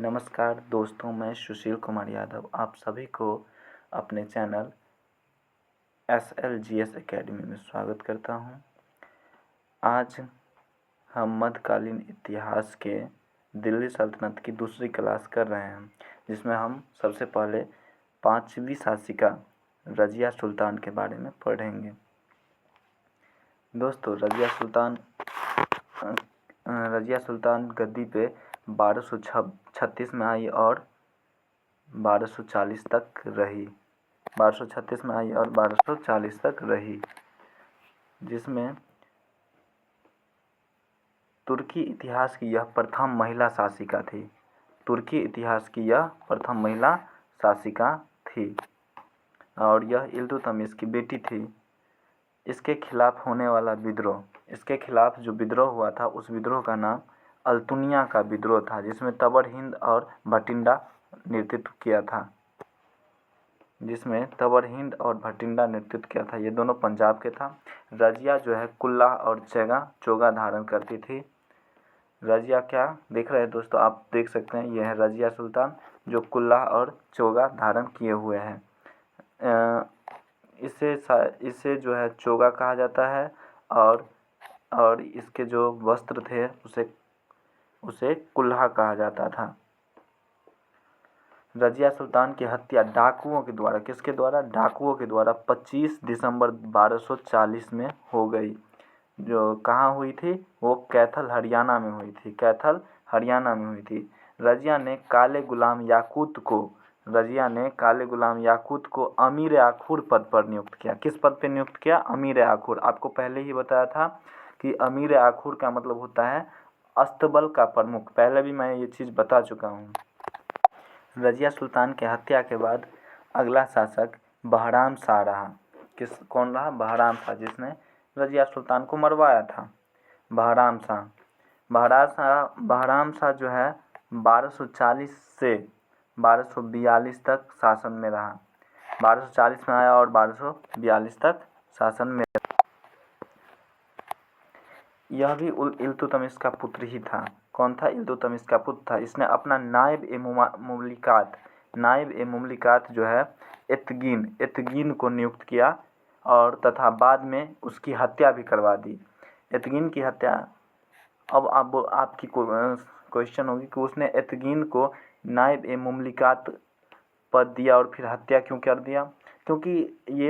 नमस्कार दोस्तों, मैं सुशील कुमार यादव आप सभी को अपने चैनल SLGS एकेडमी में स्वागत करता हूं। आज हम मध्यकालीन इतिहास के दिल्ली सल्तनत की दूसरी क्लास कर रहे हैं, जिसमें हम सबसे पहले 5वीं शासिका रज़िया सुल्तान के बारे में पढ़ेंगे। दोस्तों, रज़िया सुल्तान गद्दी पे 1236 में आई और 1240 तक रही। 1236 में आई और 1240 तक रही, जिसमें तुर्की इतिहास की यह प्रथम महिला शासिका थी। तुर्की इतिहास की यह प्रथम महिला शासिका थी और यह इल्तुतमिश की बेटी थी। इसके खिलाफ होने वाला विद्रोह, इसके खिलाफ जो विद्रोह हुआ था, उस विद्रोह का नाम अल्तुनिया का विद्रोह था, जिसमें तबर हिंद और भटिंडा नेतृत्व किया था। ये दोनों पंजाब के था। रज़िया जो है कुल्लाह और चोगा धारण करती थी। रज़िया क्या देख रहे हैं दोस्तों, आप देख सकते हैं, यह है रज़िया सुल्तान जो कुल्लाह और चोगा धारण किए हुए हैं। इसे जो है चोगा कहा जाता है और इसके जो वस्त्र थे उसे कुल्हा कहा जाता था। रज़िया सुल्तान की हत्या डाकुओं के द्वारा, किसके द्वारा? डाकुओं के द्वारा 25 दिसंबर 1240 में हो गई। जो कहाँ हुई थी? वो कैथल हरियाणा में हुई थी। रज़िया ने काले गुलाम याकूत को अमीर आखुर पद पर नियुक्त किया। किस पद पर नियुक्त किया? अमीर आखुर। आपको पहले ही बताया था कि अमीर आखुर का मतलब होता है अस्तबल का प्रमुख। पहले भी मैं ये चीज़ बता चुका हूँ। रज़िया सुल्तान के हत्या के बाद अगला शासक बहराम शाह रहा। कौन रहा? बहराम शाह, जिसने रज़िया सुल्तान को मरवाया था। बहराम शाह जो है 1240 से 1242 तक शासन में रहा। 1240 में आया और 1242 तक शासन में रहा। यह भी इल्तुतमिश का पुत्र ही था। कौन था? इल्तुतमिश का पुत्र था। इसने अपना नायब ए मुमलिकात जो है एतगीन को नियुक्त किया और तथा बाद में उसकी हत्या भी करवा दी। एतगीन की हत्या, अब आपकी क्वेश्चन होगी कि उसने एतगीन को नायब ए मुमलिकात पद दिया और फिर हत्या क्यों कर दिया? क्योंकि ये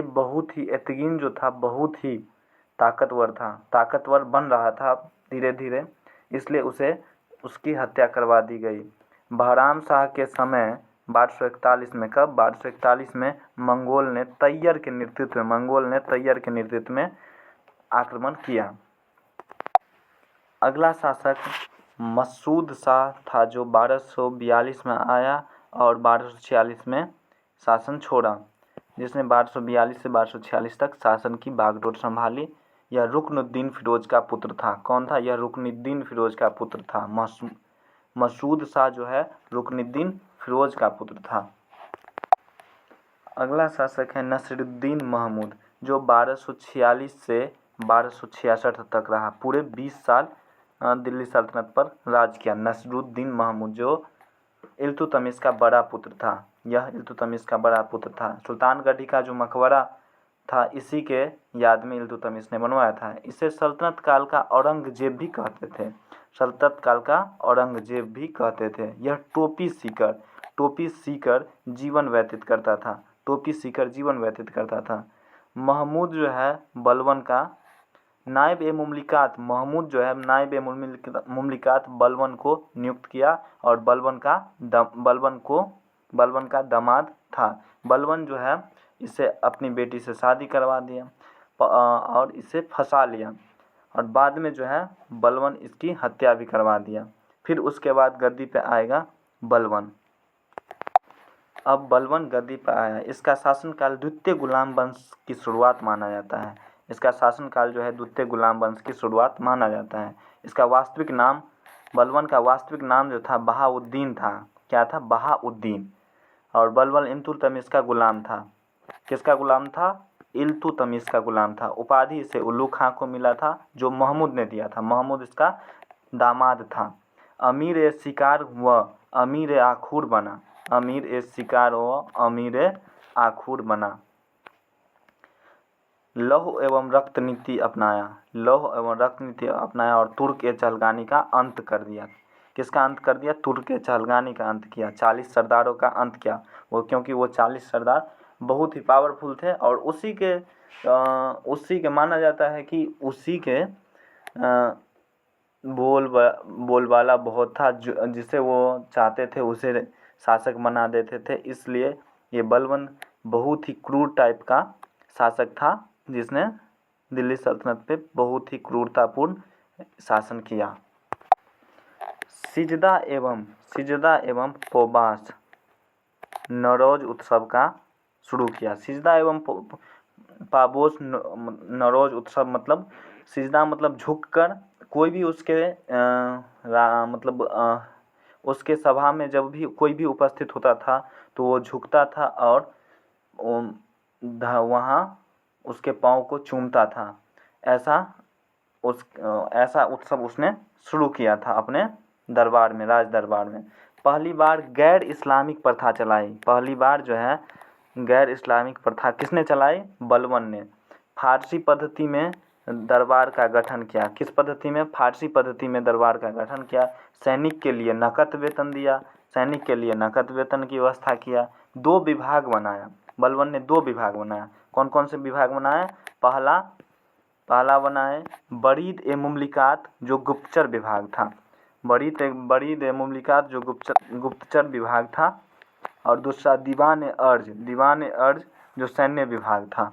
एतगीन जो था बहुत ही ताकतवर बन रहा था धीरे धीरे, इसलिए उसकी हत्या करवा दी गई। बहराम शाह के समय 1241 में, कब? 1241 में मंगोल ने तैयर के नेतृत्व में आक्रमण किया। अगला शासक मसूद शाह था, जो 1242 में आया और 1246 में शासन छोड़ा, जिसने 1242 से 1246 तक शासन की बागडोर संभाली। यह रुकनुद्दीन फिरोज का पुत्र था। कौन था? यह रुकनुद्दीन फिरोज का पुत्र था। मसूद शाह जो है रुकनुद्दीन फिरोज का पुत्र था। अगला शासक है नसीरुद्दीन महमूद, जो 1246 से 1266 तक रहा। पूरे 20 साल दिल्ली सल्तनत पर राज किया। नसीरुद्दीन महमूद जो इल्तुतमिश का बड़ा पुत्र था। सुल्तानगढ़ी का जो मकबरा था, इसी के याद में इल्तुतमिश ने बनवाया था। इसे सल्तनत काल का औरंगजेब भी कहते थे। यह टोपी सीकर जीवन व्यतीत करता था। महमूद जो है बलबन का नायब ए मुमलिकात बलबन को नियुक्त किया और बलबन का दामाद था। बलबन जो है इसे अपनी बेटी से शादी करवा दिया और इसे फंसा लिया और बाद में जो है बलबन इसकी हत्या भी करवा दिया। फिर उसके बाद गद्दी पे आएगा बलबन। अब बलबन गद्दी पर आया। इसका शासनकाल द्वितीय गुलाम वंश की शुरुआत माना जाता है। इसका वास्तविक नाम, बलबन का वास्तविक नाम जो था बहाउद्दीन था। क्या था? बहाउद्दीन। और बलबन इल्तुतमिश का गुलाम था। किसका गुलाम था? इल्तुतमिश का गुलाम था। उपाधि इसे उल्लू खां को मिला था, जो महमूद ने दिया था। महमूद इसका दामाद था। अमीर ए शिकार व अमीर आखुर बना। अमीर ए शिकार हो, अमीर आखुर बना। लौह एवं रक्त नीति अपनाया। लौह एवं रक्त नीति अपनाया और तुर्क ए चहलगानी का अंत कर दिया। किसका अंत कर दिया? तुर्क ए चहलगानी का अंत किया। 40 सरदारों का अंत किया। वो क्योंकि वो 40 सरदार बहुत ही पावरफुल थे और उसी के माना जाता है कि उसी के बोलबाला बहुत था, जिसे वो चाहते थे उसे शासक बना देते थे। इसलिए ये बलबन बहुत ही क्रूर टाइप का शासक था, जिसने दिल्ली सल्तनत पे बहुत ही क्रूरतापूर्ण शासन किया। सिजदा एवं पोबास नौरोज उत्सव का शुरू किया। सिजदा एवं पाबोस नौरोज उत्सव मतलब, सिजदा मतलब झुककर, कोई भी उसके सभा में जब भी कोई भी उपस्थित होता था तो वो झुकता था और वहाँ उसके पाँव को चूमता था। ऐसा उत्सव उसने शुरू किया था अपने दरबार में, राज दरबार में। पहली बार गैर इस्लामिक प्रथा चलाई। पहली बार जो है गैर इस्लामिक प्रथा किसने चलाई? बलबन ने। फारसी पद्धति में दरबार का गठन किया। किस पद्धति में? फारसी पद्धति में दरबार का गठन किया। सैनिक के लिए नकद वेतन दिया। सैनिक के लिए नकद वेतन की व्यवस्था किया। 2 विभाग बनाया। बलबन ने 2 विभाग बनाया। कौन कौन से विभाग बनाए? पहला बनाए बरीद ए मुमलिकात, जो गुप्तचर विभाग था। बरीद ए मुमलिकात जो गुप्तचर विभाग था। और दूसरा दीवान ए अर्ज जो सैन्य विभाग था।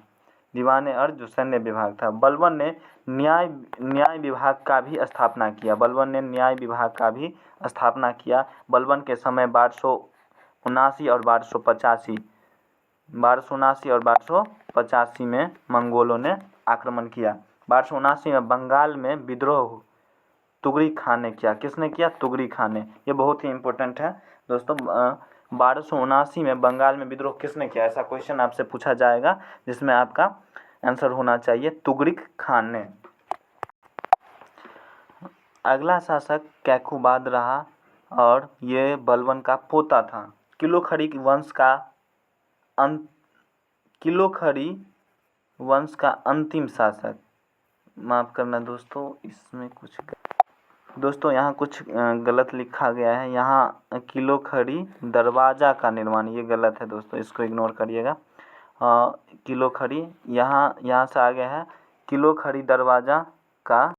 दीवान ए अर्ज जो सैन्य विभाग था। बलबन ने न्याय विभाग का भी स्थापना किया। बलबन ने न्याय विभाग का भी स्थापना किया। बलबन के समय 1279 और 1285 में मंगोलों ने आक्रमण किया। 1279 में बंगाल में विद्रोह तुगरी खान ने किया। किसने किया? तुगरी खान ने। ये बहुत ही इम्पोर्टेंट है दोस्तों। 1279 में बंगाल में विद्रोह किसने किया? ऐसा क्वेश्चन आपसे पूछा जाएगा, जिसमें आपका आंसर होना चाहिए तुगरिक खान ने। अगला शासक कैकुबाद रहा और ये बलबन का पोता था। किलोखड़ी वंश का अंतिम शासक। माफ़ करना दोस्तों, इसमें दोस्तों यहाँ कुछ गलत लिखा गया है। यहाँ किलोखड़ी दरवाज़ा का निर्माण, ये गलत है दोस्तों, इसको इग्नोर करिएगा। किलोखड़ी यहाँ से आ गया है किलोखड़ी दरवाज़ा का